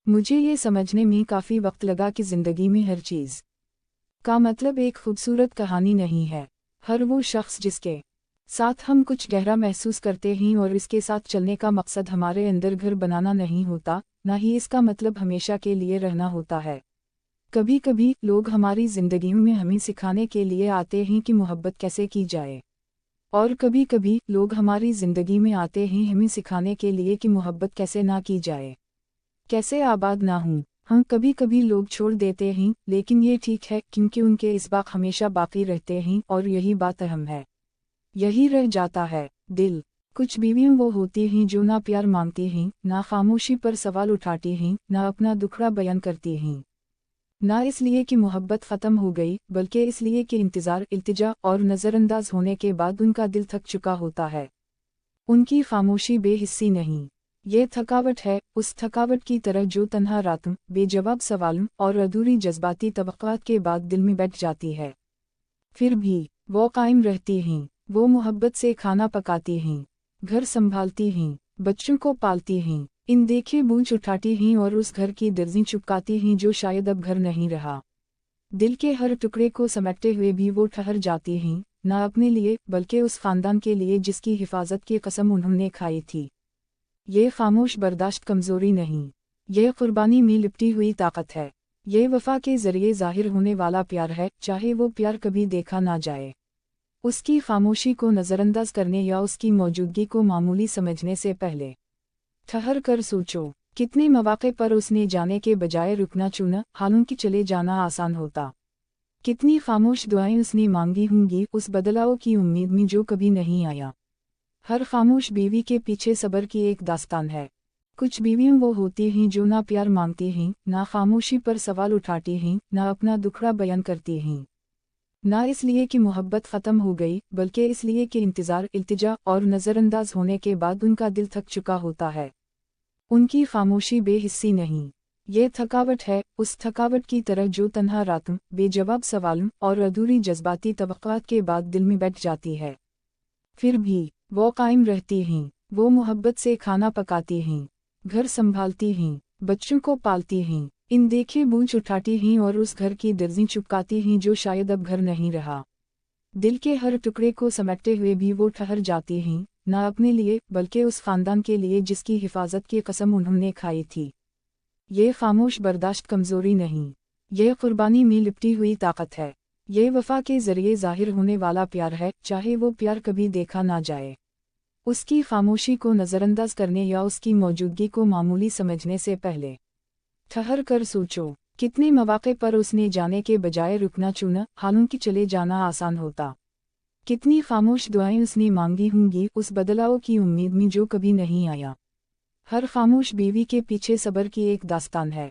मुझे ये समझने में काफ़ी वक्त लगा कि ज़िंदगी में हर चीज़ का मतलब एक खूबसूरत कहानी नहीं है। हर वो शख्स जिसके साथ हम कुछ गहरा महसूस करते हैं और इसके साथ चलने का मकसद हमारे अंदर घर बनाना नहीं होता, ना ही इसका मतलब हमेशा के लिए रहना होता है। कभी कभी लोग हमारी ज़िंदगी में हमें सिखाने के लिए आते हैं कि मोहब्बत कैसे की जाए, और कभी कभी लोग हमारी ज़िंदगी में आते हैं हमें सिखाने के लिए कि मोहब्बत कैसे ना की जाए, कैसे आबाद ना हूँ। हाँ, कभी कभी लोग छोड़ देते हैं, लेकिन ये ठीक है क्योंकि उनके इसबाक हमेशा बाकी रहते हैं और यही बात अहम है। यही रह जाता है दिल। कुछ बीवियाँ वो होती हैं जो ना प्यार मांगती हैं, ना खामोशी पर सवाल उठाती हैं, ना अपना दुखड़ा बयान करती हैं। ना इसलिए कि मोहब्बत ख़त्म हो गई, बल्कि इसलिए कि इंतज़ार, इल्तिजा और नज़रअंदाज होने के बाद उनका दिल थक चुका होता है। उनकी खामोशी बेहिस्सी नहीं, ये थकावट है, उस थकावट की तरह जो तन्हा रातों, बेजवाब सवालों और अधूरी जज्बाती तबक्कात के बाद दिल में बैठ जाती है। फिर भी वो कायम रहती हैं, वो मोहब्बत से खाना पकाती हैं, घर संभालती हैं, बच्चों को पालती हैं, इन देखे बूझ उठाती हैं और उस घर की दर्जी चुपकाती हैं जो शायद अब घर नहीं रहा। दिल के हर टुकड़े को समेटते हुए भी वो ठहर जाती हैं, ना अपने लिए बल्कि उस खानदान के लिए जिसकी हिफाजत की कसम उन्होंने खाई थी। ये खामोश बर्दाश्त कमजोरी नहीं, ये कुर्बानी में लिपटी हुई ताकत है। ये वफा के जरिए जाहिर होने वाला प्यार है, चाहे वो प्यार कभी देखा ना जाए। उसकी खामोशी को नज़रअंदाज करने या उसकी मौजूदगी को मामूली समझने से पहले ठहर कर सोचो, कितने मौके पर उसने जाने के बजाय रुकना चुना, हालांकि चले जाना आसान होता। कितनी खामोश दुआएं उसने मांगी होंगी उस बदलाव की उम्मीद में जो कभी नहीं आया। हर खामोश बीवी के पीछे सब्र की एक दास्तान है। कुछ बीवियाँ वो होती हैं जो ना प्यार मांगती हैं, ना खामोशी पर सवाल उठाती हैं, ना अपना दुखड़ा बयान करती हैं। ना इसलिए कि मोहब्बत ख़त्म हो गई, बल्कि इसलिए कि इंतज़ार, इल्तिजा और नज़रअंदाज होने के बाद उनका दिल थक चुका होता है। उनकी खामोशी बेहिस्सी नहीं, ये थकावट है, उस थकावट की तरह जो तन्हा रातों, बेजवाब सवालों और अधूरी जज्बाती तबक्कात के बाद दिल में बैठ जाती है। फिर भी वो कायम रहती हैं, वो मोहब्बत से खाना पकाती हैं, घर संभालती हैं, बच्चों को पालती हैं, इन देखे बूझ उठाती हैं और उस घर की दर्जी चुपकाती हैं जो शायद अब घर नहीं रहा। दिल के हर टुकड़े को समेटते हुए भी वो ठहर जाती हैं, ना अपने लिए बल्कि उस खानदान के लिए जिसकी हिफाजत की कसम उन्होंने खाई थी। ये खामोश बर्दाश्त कमजोरी नहीं, ये कुर्बानी में लिपटी हुई ताकत है। ये वफा के जरिए जाहिर होने वाला प्यार है, चाहे वो प्यार कभी देखा ना जाए। उसकी खामोशी को नज़रअंदाज करने या उसकी मौजूदगी को मामूली समझने से पहले ठहर कर सोचो, कितने मौके पर उसने जाने के बजाय रुकना चुना, हालांकि चले जाना आसान होता। कितनी खामोश दुआएं उसने मांगी होंगी उस बदलाव की उम्मीद में जो कभी नहीं आया। हर खामोश बीवी के पीछे सब्र की एक दास्तान है।